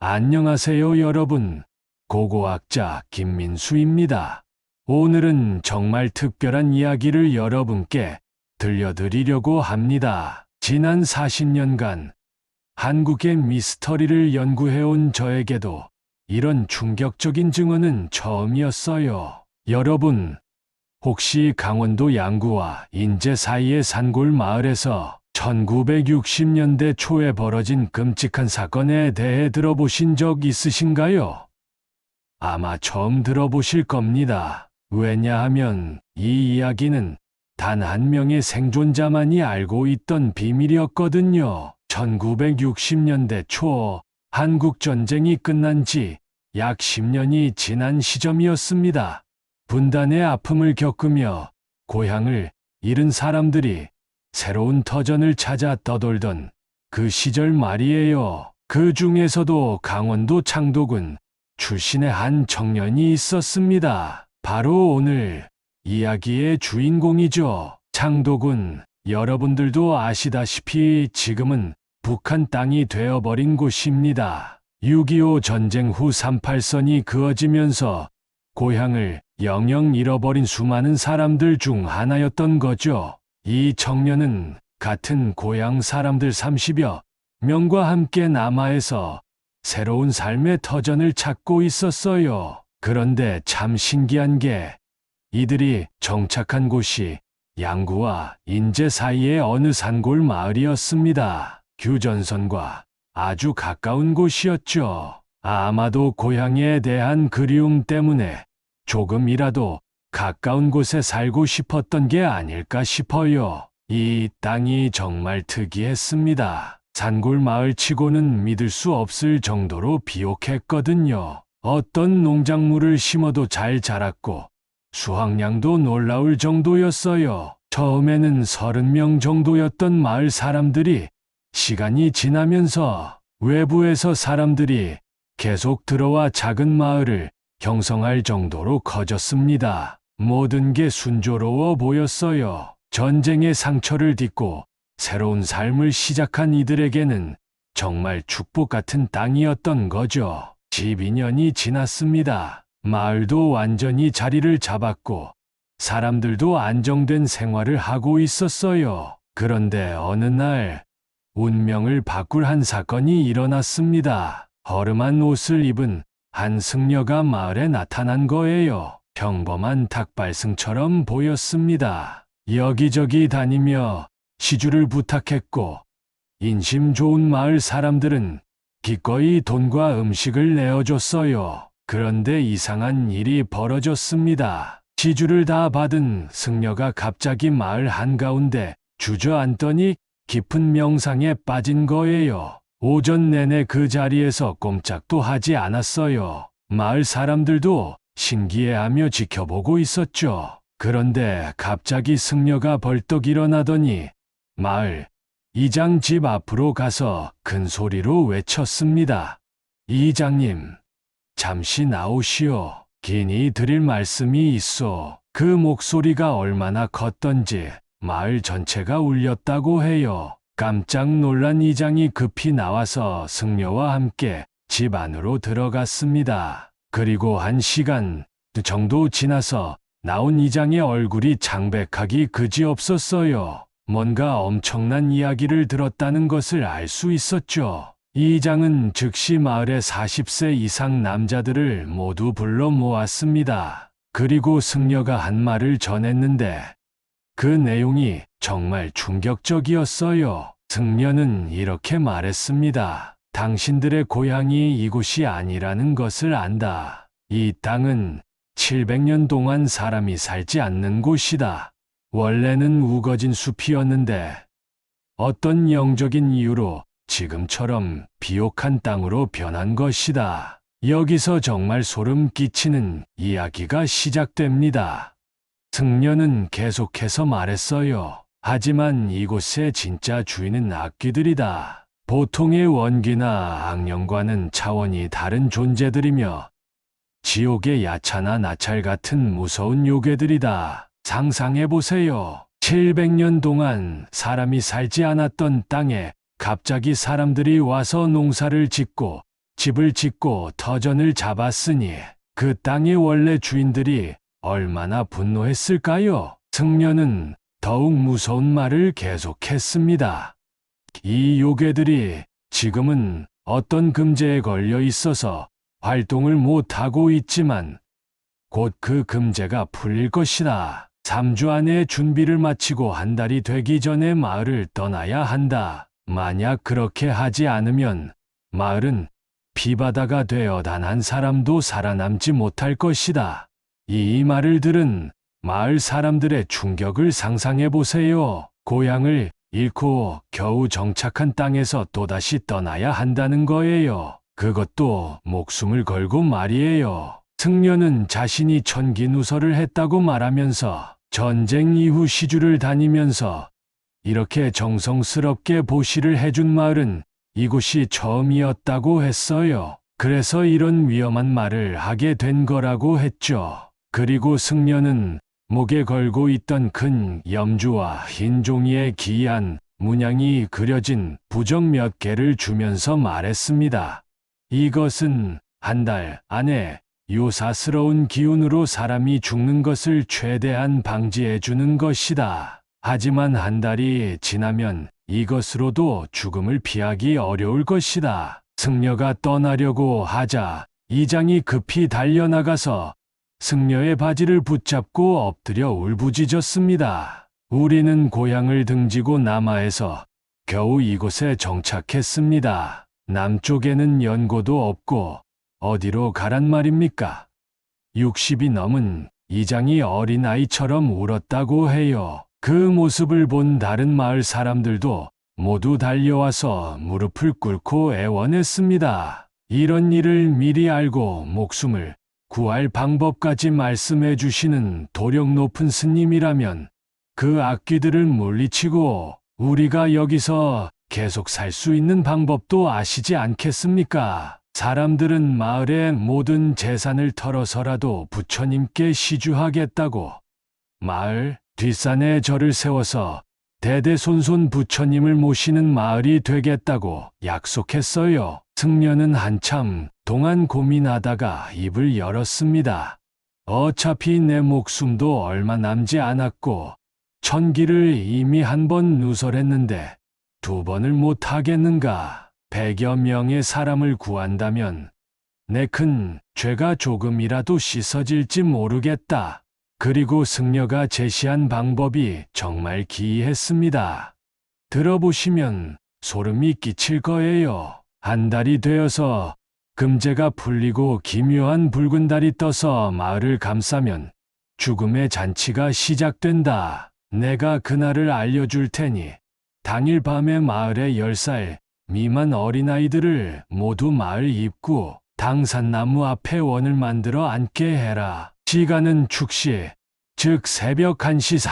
안녕하세요, 여러분. 고고학자 김민수입니다. 오늘은 정말 특별한 이야기를 여러분께 들려드리려고 합니다. 지난 40년간 한국의 미스터리를 연구해온 저에게도 이런 충격적인 증언은 처음이었어요. 여러분, 혹시 강원도 양구와 인제 사이의 산골 마을에서 1960년대 초에 벌어진 끔찍한 사건에 대해 들어보신 적 있으신가요? 아마 처음 들어보실 겁니다. 왜냐하면 이 이야기는 단 한 명의 생존자만이 알고 있던 비밀이었거든요. 1960년대 초 한국전쟁이 끝난 지 약 10년이 지난 시점이었습니다. 분단의 아픔을 겪으며 고향을 잃은 사람들이 새로운 터전을 찾아 떠돌던 그 시절 말이에요. 그 중에서도 강원도 창덕군 출신의 한 청년이 있었습니다. 바로 오늘 이야기의 주인공이죠. 창덕군, 여러분들도 아시다시피 지금은 북한 땅이 되어버린 곳입니다. 6.25 전쟁 후 38선이 그어지면서 고향을 영영 잃어버린 수많은 사람들 중 하나였던 거죠. 이 청년은 같은 고향 사람들 30여 명과 함께 남하에서 새로운 삶의 터전을 찾고 있었어요. 그런데 참 신기한 게 이들이 정착한 곳이 양구와 인제 사이의 어느 산골 마을이었습니다. 규전선과 아주 가까운 곳이었죠. 아마도 고향에 대한 그리움 때문에 조금이라도 가까운 곳에 살고 싶었던 게 아닐까 싶어요. 이 땅이 정말 특이했습니다. 산골 마을치고는 믿을 수 없을 정도로 비옥했거든요. 어떤 농작물을 심어도 잘 자랐고 수확량도 놀라울 정도였어요. 처음에는 30명 정도였던 마을 사람들이 시간이 지나면서 외부에서 사람들이 계속 들어와 작은 마을을 형성할 정도로 커졌습니다. 모든 게 순조로워 보였어요. 전쟁의 상처를 딛고 새로운 삶을 시작한 이들에게는 정말 축복 같은 땅이었던 거죠. 12년이 지났습니다. 마을도 완전히 자리를 잡았고 사람들도 안정된 생활을 하고 있었어요. 그런데 어느 날 운명을 바꿀 한 사건이 일어났습니다. 허름한 옷을 입은 한 승려가 마을에 나타난 거예요. 평범한 닭발승처럼 보였습니다. 여기저기 다니며 시주를 부탁했고 인심 좋은 마을 사람들은 기꺼이 돈과 음식을 내어줬어요. 그런데 이상한 일이 벌어졌습니다. 시주를 다 받은 승려가 갑자기 마을 한가운데 주저앉더니 깊은 명상에 빠진 거예요. 오전 내내 그 자리에서 꼼짝도 하지 않았어요. 마을 사람들도 신기해하며 지켜보고 있었죠. 그런데 갑자기 승려가 벌떡 일어나더니 마을 이장 집 앞으로 가서 큰 소리로 외쳤습니다. 이장님, 잠시 나오시오. 긴히 드릴 말씀이 있어. 그 목소리가 얼마나 컸던지 마을 전체가 울렸다고 해요. 깜짝 놀란 이장이 급히 나와서 승려와 함께 집 안으로 들어갔습니다. 그리고 1시간 정도 지나서 나온 이장의 얼굴이 창백하기 그지없었어요. 뭔가 엄청난 이야기를 들었다는 것을 알 수 있었죠. 이장은 즉시 마을의 40세 이상 남자들을 모두 불러 모았습니다. 그리고 승려가 한 말을 전했는데 그 내용이 정말 충격적이었어요. 승려는 이렇게 말했습니다. 당신들의 고향이 이곳이 아니라는 것을 안다. 이 땅은 700년 동안 사람이 살지 않는 곳이다. 원래는 우거진 숲이었는데 어떤 영적인 이유로 지금처럼 비옥한 땅으로 변한 것이다. 여기서 정말 소름 끼치는 이야기가 시작됩니다. 승려는 계속해서 말했어요. 하지만 이곳의 진짜 주인은 악귀들이다. 보통의 원귀나 악령과는 차원이 다른 존재들이며 지옥의 야차나 나찰 같은 무서운 요괴들이다. 상상해보세요. 700년 동안 사람이 살지 않았던 땅에 갑자기 사람들이 와서 농사를 짓고 집을 짓고 터전을 잡았으니 그 땅의 원래 주인들이 얼마나 분노했을까요? 승려는 더욱 무서운 말을 계속했습니다. 이 요괴들이 지금은 어떤 금제에 걸려 있어서 활동을 못하고 있지만 곧 그 금제가 풀릴 것이다. 3주 안에 준비를 마치고 한 달이 되기 전에 마을을 떠나야 한다. 만약 그렇게 하지 않으면 마을은 피바다가 되어 단 한 사람도 살아남지 못할 것이다. 이 말을 들은 마을 사람들의 충격을 상상해 보세요. 고향을 잃고 겨우 정착한 땅에서 또다시 떠나야 한다는 거예요. 그것도 목숨을 걸고 말이에요. 승려는 자신이 천기누설을 했다고 말하면서 전쟁 이후 시주를 다니면서 이렇게 정성스럽게 보시를 해준 마을은 이곳이 처음이었다고 했어요. 그래서 이런 위험한 말을 하게 된 거라고 했죠. 그리고 승려는 목에 걸고 있던 큰 염주와 흰 종이에 기이한 문양이 그려진 부적 몇 개를 주면서 말했습니다. 이것은 한 달 안에 요사스러운 기운으로 사람이 죽는 것을 최대한 방지해 주는 것이다. 하지만 한 달이 지나면 이것으로도 죽음을 피하기 어려울 것이다. 승려가 떠나려고 하자 이장이 급히 달려나가서 승려의 바지를 붙잡고 엎드려 울부짖었습니다. 우리는 고향을 등지고 남하에서 겨우 이곳에 정착했습니다. 남쪽에는 연고도 없고 어디로 가란 말입니까? 60이 넘은 이장이 어린아이처럼 울었다고 해요. 그 모습을 본 다른 마을 사람들도 모두 달려와서 무릎을 꿇고 애원했습니다. 이런 일을 미리 알고 목숨을 구할 방법까지 말씀해 주시는 도력 높은 스님이라면 그 악귀들을 물리치고 우리가 여기서 계속 살 수 있는 방법도 아시지 않겠습니까? 사람들은 마을의 모든 재산을 털어서라도 부처님께 시주하겠다고 마을 뒷산에 절을 세워서 대대손손 부처님을 모시는 마을이 되겠다고 약속했어요. 승려는 한참 동안 고민하다가 입을 열었습니다. 어차피 내 목숨도 얼마 남지 않았고 천기를 이미 한 번 누설했는데 2번을 못 하겠는가? 100여 명의 사람을 구한다면 내 큰 죄가 조금이라도 씻어질지 모르겠다. 그리고 승려가 제시한 방법이 정말 기이했습니다. 들어보시면 소름이 끼칠 거예요. 한 달이 되어서 금제가 풀리고 기묘한 붉은 달이 떠서 마을을 감싸면 죽음의 잔치가 시작된다. 내가 그날을 알려줄 테니 당일 밤에 마을의 10살 미만 어린아이들을 모두 마을 입구 당산나무 앞에 원을 만들어 앉게 해라. 시간은 축시, 즉 새벽 1시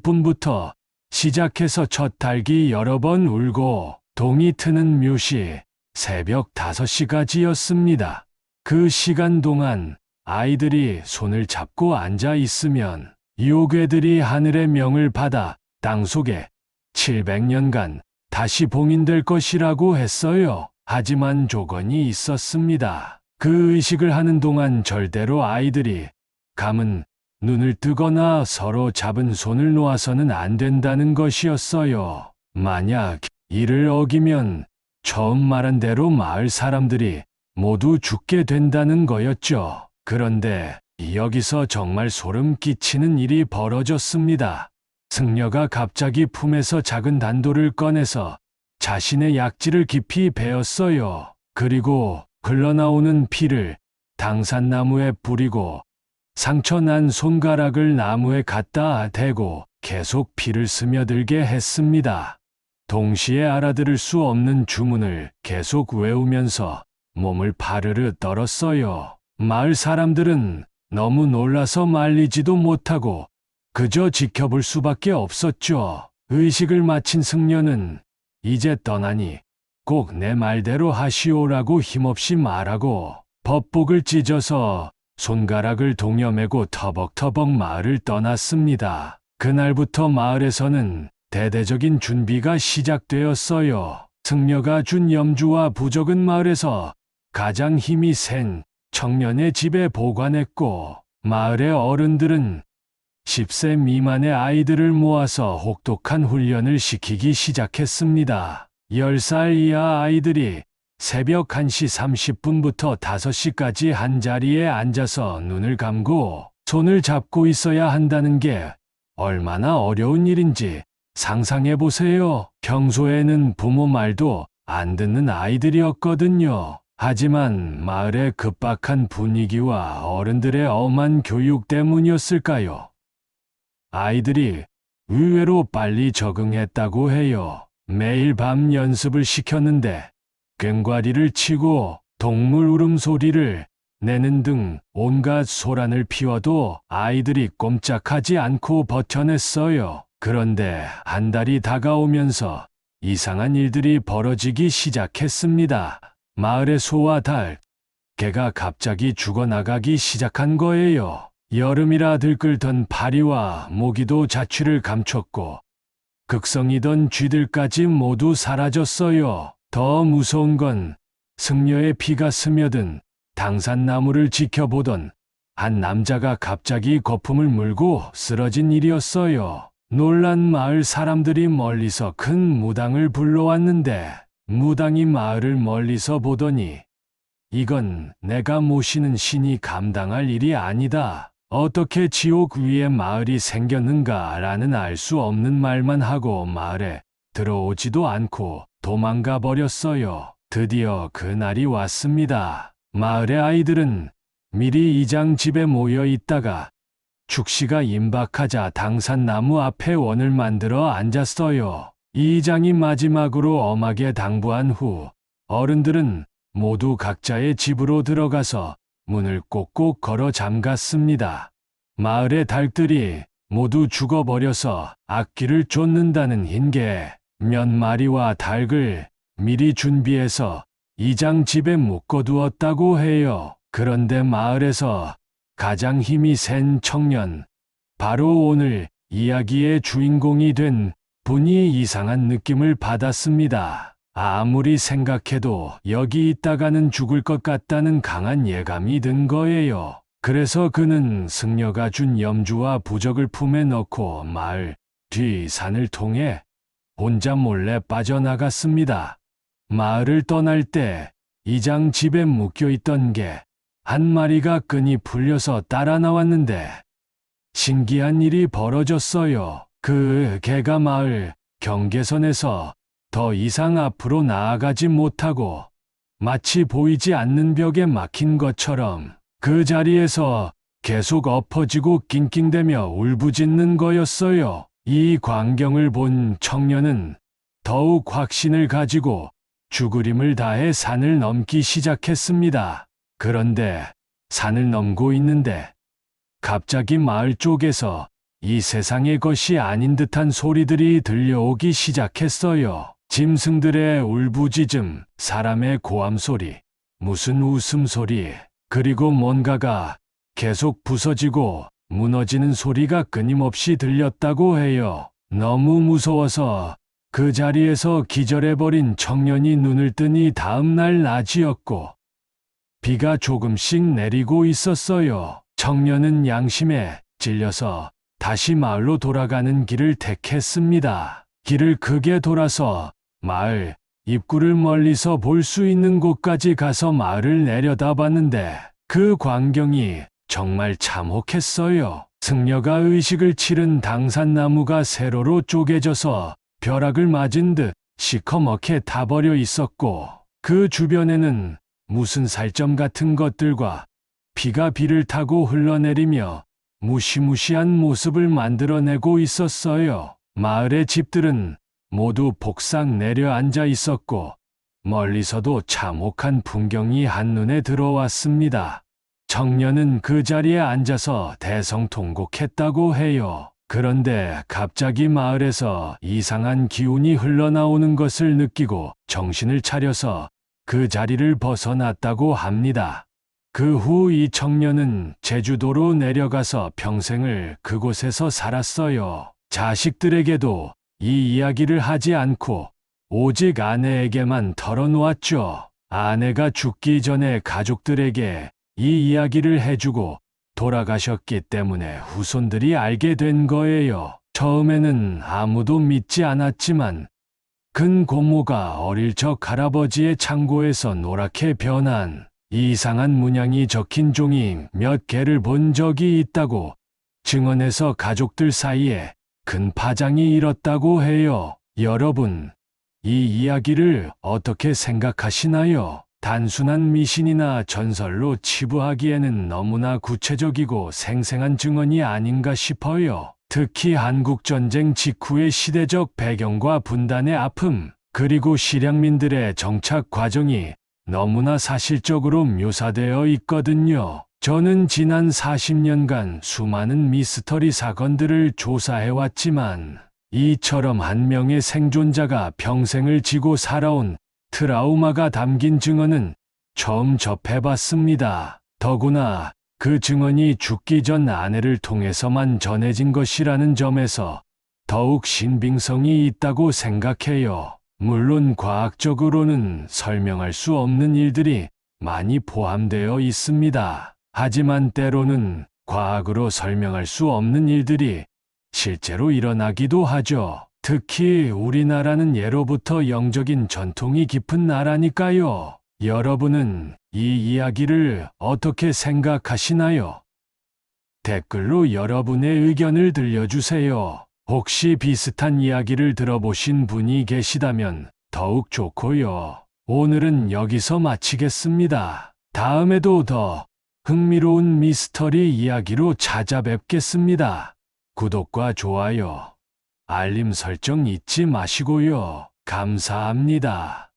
30분부터 시작해서 첫 닭이 여러 번 울고 동이 트는 묘시 새벽 5시까지였습니다. 그 시간 동안 아이들이 손을 잡고 앉아 있으면 요괴들이 하늘의 명을 받아 땅속에 700년간 다시 봉인될 것이라고 했어요. 하지만 조건이 있었습니다. 그 의식을 하는 동안 절대로 아이들이 감은 눈을 뜨거나 서로 잡은 손을 놓아서는 안 된다는 것이었어요. 만약 이를 어기면 처음 말한 대로 마을 사람들이 모두 죽게 된다는 거였죠. 그런데 여기서 정말 소름 끼치는 일이 벌어졌습니다. 승려가 갑자기 품에서 작은 단도를 꺼내서 자신의 약지를 깊이 베었어요. 그리고 흘러나오는 피를 당산나무에 뿌리고 상처난 손가락을 나무에 갖다 대고 계속 피를 스며들게 했습니다. 동시에 알아들을 수 없는 주문을 계속 외우면서 몸을 파르르 떨었어요. 마을 사람들은 너무 놀라서 말리지도 못하고 그저 지켜볼 수밖에 없었죠. 의식을 마친 승려는 이제 떠나니 꼭 내 말대로 하시오라고 힘없이 말하고 법복을 찢어서 손가락을 동여매고 터벅터벅 마을을 떠났습니다. 그날부터 마을에서는 대대적인 준비가 시작되었어요. 승려가 준 염주와 부적은 마을에서 가장 힘이 센 청년의 집에 보관했고, 마을의 어른들은 10세 미만의 아이들을 모아서 혹독한 훈련을 시키기 시작했습니다. 10살 이하 아이들이 새벽 1시 30분부터 5시까지 한 자리에 앉아서 눈을 감고 손을 잡고 있어야 한다는 게 얼마나 어려운 일인지 상상해 보세요. 평소에는 부모 말도 안 듣는 아이들이었거든요. 하지만 마을의 급박한 분위기와 어른들의 엄한 교육 때문이었을까요? 아이들이 의외로 빨리 적응했다고 해요. 매일 밤 연습을 시켰는데 꽹과리를 치고 동물 울음소리를 내는 등 온갖 소란을 피워도 아이들이 꼼짝하지 않고 버텨냈어요. 그런데 한 달이 다가오면서 이상한 일들이 벌어지기 시작했습니다. 마을의 소와 닭, 개가 갑자기 죽어나가기 시작한 거예요. 여름이라 들끓던 파리와 모기도 자취를 감췄고 극성이던 쥐들까지 모두 사라졌어요. 더 무서운 건 승려의 피가 스며든 당산나무를 지켜보던 한 남자가 갑자기 거품을 물고 쓰러진 일이었어요. 놀란 마을 사람들이 멀리서 큰 무당을 불러왔는데 무당이 마을을 멀리서 보더니 이건 내가 모시는 신이 감당할 일이 아니다. 어떻게 지옥 위에 마을이 생겼는가라는 알 수 없는 말만 하고 마을에 들어오지도 않고 도망가 버렸어요. 드디어 그날이 왔습니다. 마을의 아이들은 미리 이장 집에 모여 있다가 축시가 임박하자 당산나무 앞에 원을 만들어 앉았어요. 이장이 마지막으로 엄하게 당부한 후 어른들은 모두 각자의 집으로 들어가서 문을 꼭꼭 걸어 잠갔습니다. 마을의 닭들이 모두 죽어버려서 악기를 쫓는다는 흰개 몇 마리와 닭을 미리 준비해서 이장 집에 묶어두었다고 해요. 그런데 마을에서 가장 힘이 센 청년, 바로 오늘 이야기의 주인공이 된 분이 이상한 느낌을 받았습니다. 아무리 생각해도 여기 있다가는 죽을 것 같다는 강한 예감이 든 거예요. 그래서 그는 승려가 준 염주와 부적을 품에 넣고 마을 뒤 산을 통해 혼자 몰래 빠져나갔습니다. 마을을 떠날 때 이장 집에 묶여있던 개 한 마리가 끈이 풀려서 따라 나왔는데 신기한 일이 벌어졌어요. 그 개가 마을 경계선에서 더 이상 앞으로 나아가지 못하고 마치 보이지 않는 벽에 막힌 것처럼 그 자리에서 계속 엎어지고 낑낑대며 울부짖는 거였어요. 이 광경을 본 청년은 더욱 확신을 가지고 죽으림을 다해 산을 넘기 시작했습니다. 그런데 산을 넘고 있는데 갑자기 마을 쪽에서 이 세상의 것이 아닌 듯한 소리들이 들려오기 시작했어요. 짐승들의 울부짖음, 사람의 고함소리, 무슨 웃음소리, 그리고 뭔가가 계속 부서지고 무너지는 소리가 끊임없이 들렸다고 해요. 너무 무서워서 그 자리에서 기절해버린 청년이 눈을 뜨니 다음 날 낮이었고 비가 조금씩 내리고 있었어요. 청년은 양심에 찔려서 다시 마을로 돌아가는 길을 택했습니다. 길을 크게 돌아서 마을 입구를 멀리서 볼 수 있는 곳까지 가서 마을을 내려다봤는데 그 광경이 정말 참혹했어요. 승려가 의식을 치른 당산나무가 세로로 쪼개져서 벼락을 맞은 듯 시커멓게 타버려 있었고 그 주변에는 무슨 살점 같은 것들과 피가 비를 타고 흘러내리며 무시무시한 모습을 만들어내고 있었어요. 마을의 집들은 모두 복상 내려앉아 있었고 멀리서도 참혹한 풍경이 한눈에 들어왔습니다. 청년은 그 자리에 앉아서 대성통곡했다고 해요. 그런데 갑자기 마을에서 이상한 기운이 흘러나오는 것을 느끼고 정신을 차려서 그 자리를 벗어났다고 합니다. 그 후 이 청년은 제주도로 내려가서 평생을 그곳에서 살았어요. 자식들에게도 이 이야기를 하지 않고 오직 아내에게만 털어놓았죠. 아내가 죽기 전에 가족들에게 이 이야기를 해주고 돌아가셨기 때문에 후손들이 알게 된 거예요. 처음에는 아무도 믿지 않았지만 근 고모가 어릴 적 할아버지의 창고에서 노랗게 변한 이상한 문양이 적힌 종이 몇 개를 본 적이 있다고 증언해서 가족들 사이에 큰 파장이 일었다고 해요. 여러분, 이 이야기를 어떻게 생각하시나요? 단순한 미신이나 전설로 치부하기에는 너무나 구체적이고 생생한 증언이 아닌가 싶어요. 특히 한국전쟁 직후의 시대적 배경과 분단의 아픔, 그리고 실향민들의 정착 과정이 너무나 사실적으로 묘사되어 있거든요. 저는 지난 40년간 수많은 미스터리 사건들을 조사해왔지만 이처럼 한 명의 생존자가 평생을 지고 살아온 트라우마가 담긴 증언은 처음 접해봤습니다. 더구나 그 증언이 죽기 전 아내를 통해서만 전해진 것이라는 점에서 더욱 신빙성이 있다고 생각해요. 물론 과학적으로는 설명할 수 없는 일들이 많이 포함되어 있습니다. 하지만 때로는 과학으로 설명할 수 없는 일들이 실제로 일어나기도 하죠. 특히 우리나라는 예로부터 영적인 전통이 깊은 나라니까요. 여러분은 이 이야기를 어떻게 생각하시나요? 댓글로 여러분의 의견을 들려주세요. 혹시 비슷한 이야기를 들어보신 분이 계시다면 더욱 좋고요. 오늘은 여기서 마치겠습니다. 다음에도 더 흥미로운 미스터리 이야기로 찾아뵙겠습니다. 구독과 좋아요, 알림 설정 잊지 마시고요. 감사합니다.